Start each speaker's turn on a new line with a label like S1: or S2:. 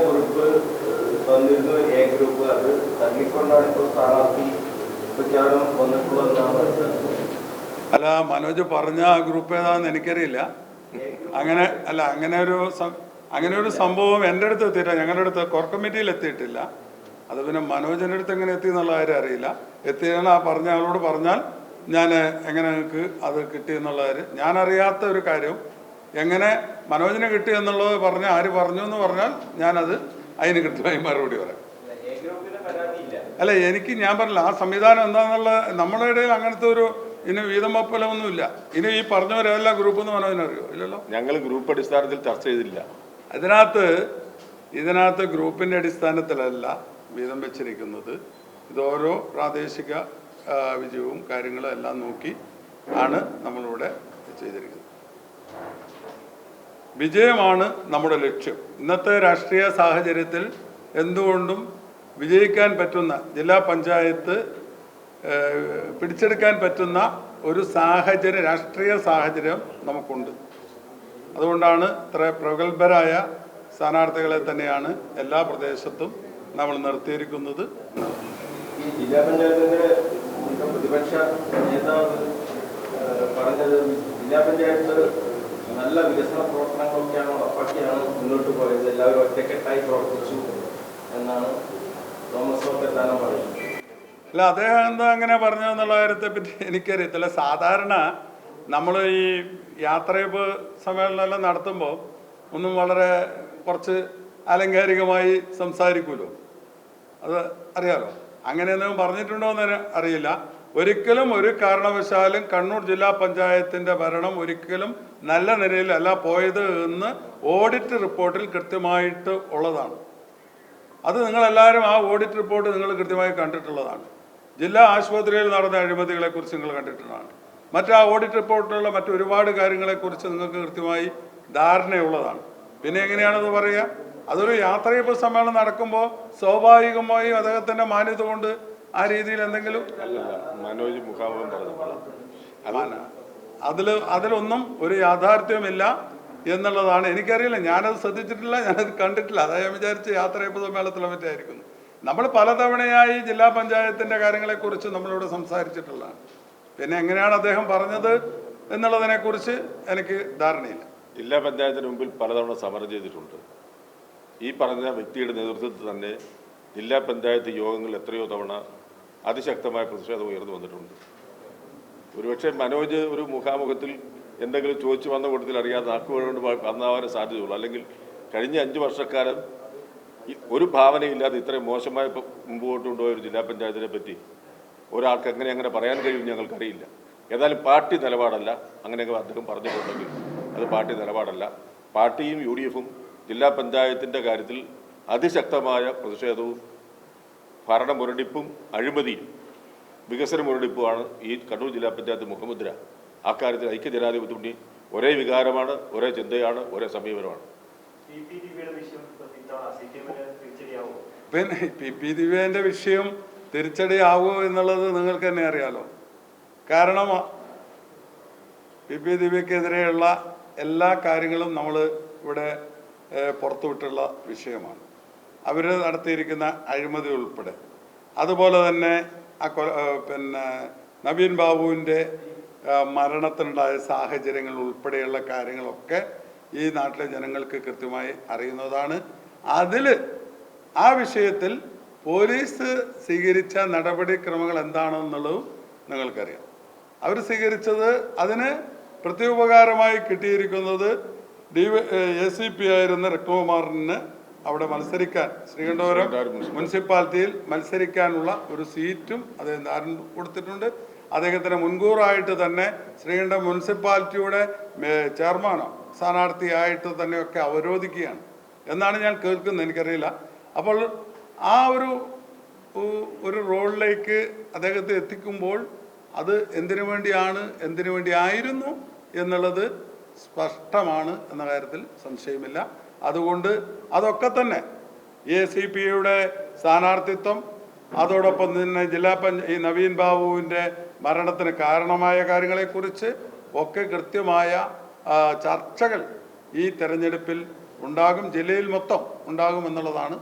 S1: കുറിപ്പ് തന്നിരുന്നു A group, അത് തള്ളിക്കൊണ്ടാണ് ഇപ്പോൾ സ്ഥാനാർത്ഥി പ്രഖ്യാപനം വന്നിട്ടുള്ളതെന്നാണ് മനസ്സിലാക്കുന്നത്.
S2: അല്ല, മനോജ് പറഞ്ഞ ആ ഗ്രൂപ്പ് ഏതാണെന്ന് എനിക്കറിയില്ല. അങ്ങനെ ഒരു സംഭവം എൻ്റെ അടുത്ത് എത്തിയിട്ടില്ല, ഞങ്ങളുടെ അടുത്ത് കോർ കമ്മിറ്റിയിൽ എത്തിയിട്ടില്ല. അത് പിന്നെ മനോജിൻ്റെ അടുത്ത് എങ്ങനെ എത്തി എന്നുള്ള കാര്യം അറിയില്ല. എത്തിയാൽ ആ പറഞ്ഞ ആളോട് പറഞ്ഞാൽ ഞാൻ എങ്ങനെ നിങ്ങൾക്ക് അത് കിട്ടി എന്നുള്ള കാര്യം ഞാൻ അറിയാത്ത ഒരു കാര്യം എങ്ങനെ മനോജിന് കിട്ടി എന്നുള്ളത് പറഞ്ഞ് ആര് പറഞ്ഞു എന്ന് പറഞ്ഞാൽ ഞാനത് അതിന് കൃത്യമായി മറുപടി പറയാം. അല്ല, ഞാൻ പറഞ്ഞില്ല ആ സംവിധാനം എന്താണെന്നുള്ള നമ്മുടെ ഇടയിൽ അങ്ങനത്തെ ഒരു ഇനി വീതം വപ്പലൊന്നുമില്ല. ഇനി ഈ പറഞ്ഞവരെല്ലാം ഗ്രൂപ്പ് എന്ന് മനോജിനറിയോ? ഇല്ലല്ലോ,
S3: ഞങ്ങൾ ഗ്രൂപ്പ് അടിസ്ഥാനത്തിൽ ചർച്ച ചെയ്തില്ല.
S2: ഇതിനകത്ത് ഗ്രൂപ്പിൻ്റെ അടിസ്ഥാനത്തിലല്ല വീതം വെച്ചിരിക്കുന്നത്. ഇത് ഓരോ പ്രാദേശിക വിജയവും കാര്യങ്ങളും എല്ലാം നോക്കി ആണ് നമ്മളിവിടെ ചെയ്തിരിക്കുന്നത്. വിജയമാണ് നമ്മുടെ ലക്ഷ്യം. ഇന്നത്തെ രാഷ്ട്രീയ സാഹചര്യത്തിൽ എന്തുകൊണ്ടും വിജയിക്കാൻ പറ്റുന്ന ജില്ലാ പഞ്ചായത്ത് പിടിച്ചെടുക്കാൻ പറ്റുന്ന ഒരു സാഹചര്യം, രാഷ്ട്രീയ സാഹചര്യം നമുക്കുണ്ട്. അതുകൊണ്ടാണ് ഇത്ര പ്രഗത്ഭരായ സ്ഥാനാർത്ഥികളെ തന്നെയാണ് എല്ലാ പ്രദേശത്തും നമ്മൾ നിർത്തിയിരിക്കുന്നത്.
S1: ഈ ജില്ലാ പഞ്ചായത്തിന്റെ പ്രതിപക്ഷ നേതാവ് പറഞ്ഞത് ജില്ലാ പഞ്ചായത്ത് നല്ല വികസന പ്രവർത്തനങ്ങളൊക്കെയാണ് ഉറപ്പാക്കിയാണ് മുന്നോട്ട് പോയത്, എല്ലാവരും ഒറ്റക്കെട്ടായി പ്രവർത്തിച്ചു എന്നാണ് തോമസ് ഐസക് പറയുന്നത്.
S2: അല്ല, അദ്ദേഹം എന്താ അങ്ങനെ പറഞ്ഞതെന്നുള്ള കാര്യത്തെ പറ്റി എനിക്കറിയത്തില്ല. സാധാരണ നമ്മൾ ഈ യാത്രയപ്പ് സമ്മേളനമെല്ലാം നടത്തുമ്പോൾ ഒന്നും വളരെ കുറച്ച് ആലങ്കാരികമായി സംസാരിക്കുമല്ലോ, അത് അറിയാലോ. അങ്ങനെയൊന്നും പറഞ്ഞിട്ടുണ്ടോ എന്ന് അറിയില്ല. ഒരിക്കലും ഒരു കാരണവശാലും കണ്ണൂർ ജില്ലാ പഞ്ചായത്തിൻ്റെ ഭരണം ഒരിക്കലും നല്ല നിലയിലല്ല പോയത് എന്ന് ഓഡിറ്റ് റിപ്പോർട്ടിൽ കൃത്യമായിട്ട് ഉള്ളതാണ്. അത് നിങ്ങളെല്ലാവരും ആ ഓഡിറ്റ് റിപ്പോർട്ട് നിങ്ങൾ കൃത്യമായി കണ്ടിട്ടുള്ളതാണ്. ജില്ലാ ആശുപത്രിയിൽ നടന്ന അഴിമതികളെക്കുറിച്ച് നിങ്ങൾ കണ്ടിട്ടുള്ളതാണ്. ആ ഓഡിറ്റ് റിപ്പോർട്ടിലുള്ള മറ്റൊരുപാട് കാര്യങ്ങളെക്കുറിച്ച് നിങ്ങൾക്ക് കൃത്യമായി ധാരണയുള്ളതാണ്. പിന്നെ എങ്ങനെയാണത് പറയുക? അതൊരു യാത്രയപ്പ് സമ്മേളനം നടക്കുമ്പോൾ സ്വാഭാവികമായും അദ്ദേഹത്തിൻ്റെ മാന്യത കൊണ്ട് ആ രീതിയിൽ എന്തെങ്കിലും അതിലൊന്നും ഒരു യാഥാർത്ഥ്യമില്ല എന്നുള്ളതാണ്. എനിക്കറിയില്ല, ഞാനത് ശ്രദ്ധിച്ചിട്ടില്ല, ഞാനത് കണ്ടിട്ടില്ല. അതായത് ഞാൻ വിചാരിച്ച് യാത്രയപ്പ് സമ്മേളനത്തിലെ മറ്റായിരിക്കുന്നു. നമ്മൾ പലതവണയായി ജില്ലാ പഞ്ചായത്തിൻ്റെ കാര്യങ്ങളെക്കുറിച്ച് നമ്മളിവിടെ സംസാരിച്ചിട്ടുള്ളതാണ്. പിന്നെ എങ്ങനെയാണ് അദ്ദേഹം പറഞ്ഞത് എന്നുള്ളതിനെക്കുറിച്ച് എനിക്ക് ധാരണയില്ല.
S3: ജില്ലാ പഞ്ചായത്തിന് മുമ്പിൽ പലതവണ സമരം ചെയ്തിട്ടുണ്ട്. ഈ പറഞ്ഞ വ്യക്തിയുടെ നേതൃത്വത്തിൽ തന്നെ ജില്ലാ പഞ്ചായത്ത് യോഗങ്ങൾ എത്രയോ തവണ അതിശക്തമായ പ്രതിഷേധം ഉയർന്നു വന്നിട്ടുണ്ട്. ഒരുപക്ഷെ മനോജ് ഒരു മുഖാമുഖത്തിൽ എന്തെങ്കിലും ചോദിച്ചു വന്ന കൂട്ടത്തിൽ അറിയാതെ നാക്കുകൊണ്ട് വന്നാവാൻ സാധ്യതയുള്ളൂ. അല്ലെങ്കിൽ കഴിഞ്ഞ 5 വർഷക്കാലം ഒരു ഭാവനയില്ലാതെ ഇത്രയും മോശമായി മുമ്പോട്ട് കൊണ്ടുപോയ ഒരു ജില്ലാ പഞ്ചായത്തിനെ പറ്റി ഒരാൾക്ക് അങ്ങനെ പറയാൻ കഴിയും ഞങ്ങൾക്കറിയില്ല. ഏതായാലും പാർട്ടി നിലപാടല്ല, അങ്ങനെയൊക്കെ അദ്ദേഹം പറഞ്ഞിട്ടുണ്ടെങ്കിൽ അത് പാർട്ടി നിലപാടല്ല. പാർട്ടിയും UDF-ഉം ജില്ലാ പഞ്ചായത്തിൻ്റെ കാര്യത്തിൽ അതിശക്തമായ പ്രതിഷേധവും ഭരണ മുരടിപ്പും അഴിമതിയും വികസന മുരടിപ്പുമാണ് ഈ കണ്ണൂർ ജില്ലാ പഞ്ചായത്ത് മുഖമുദ്ര. അക്കാര്യത്തിൽ ഐക്യജനാധിപത്യ മുന്നണി ഒരേ വികാരമാണ്, ഒരേ ചിന്തയാണ്, ഒരേ സമീപനമാണ്.
S2: പിന്നെ PP ദിവ്യേൻ്റെ വിഷയം തിരിച്ചടിയാവുമോ എന്നുള്ളത് നിങ്ങൾക്ക് തന്നെ അറിയാലോ. കാരണം PP ദിവ്യക്കെതിരെയുള്ള എല്ലാ കാര്യങ്ങളും നമ്മൾ ഇവിടെ പുറത്തുവിട്ടുള്ള വിഷയമാണ്. അവർ നടത്തിയിരിക്കുന്ന അഴിമതി ഉൾപ്പെടെ, അതുപോലെ തന്നെ പിന്നെ നവീൻ ബാബുവിൻ്റെ മരണത്തിനുണ്ടായ സാഹചര്യങ്ങൾ ഉൾപ്പെടെയുള്ള കാര്യങ്ങളൊക്കെ ഈ നാട്ടിലെ ജനങ്ങൾക്ക് കൃത്യമായി അറിയുന്നതാണ്. ആ വിഷയത്തിൽ പോലീസ് സ്വീകരിച്ച നടപടിക്രമങ്ങൾ എന്താണെന്നുള്ളതും നിങ്ങൾക്കറിയാം. അവർ സ്വീകരിച്ചത് അതിന് പ്രത്യുപകാരമായി കിട്ടിയിരിക്കുന്നത് ACP ആയിരുന്ന രത്നകുമാറിന് അവിടെ മത്സരിക്കാൻ, ശ്രീകണ്ഠപുരം മുനിസിപ്പാലിറ്റിയിൽ മത്സരിക്കാനുള്ള ഒരു സീറ്റും അദ്ദേഹം ധാരണ കൊടുത്തിട്ടുണ്ട്. അദ്ദേഹത്തിന് മുൻകൂറായിട്ട് തന്നെ ശ്രീകണ്ഠം മുനിസിപ്പാലിറ്റിയുടെ ചെയർമാനോ സ്ഥാനാർത്ഥിയായിട്ട് തന്നെയൊക്കെ അവരോധിക്കുകയാണ് എന്നാണ് ഞാൻ കേൾക്കുന്നത്, എനിക്കറിയില്ല. അപ്പോൾ ആ ഒരു റോളിലേക്ക് അദ്ദേഹത്തെ എത്തിക്കുമ്പോൾ അത് എന്തിനു വേണ്ടിയായിരുന്നു എന്നുള്ളത് സ്പഷ്ടമാണ് എന്ന കാര്യത്തിൽ സംശയമില്ല. അതുകൊണ്ട് അതൊക്കെ തന്നെ ACPയുടെ സ്ഥാനാർത്ഥിത്വം, അതോടൊപ്പം തന്നെ ഈ നവീൻ ബാബുവിൻ്റെ മരണത്തിന് കാരണമായ കാര്യങ്ങളെക്കുറിച്ച് ഒക്കെ കൃത്യമായ ചർച്ചകൾ ഈ തെരഞ്ഞെടുപ്പിൽ ഉണ്ടാകും, ജില്ലയിൽ മൊത്തം ഉണ്ടാകും എന്നുള്ളതാണ്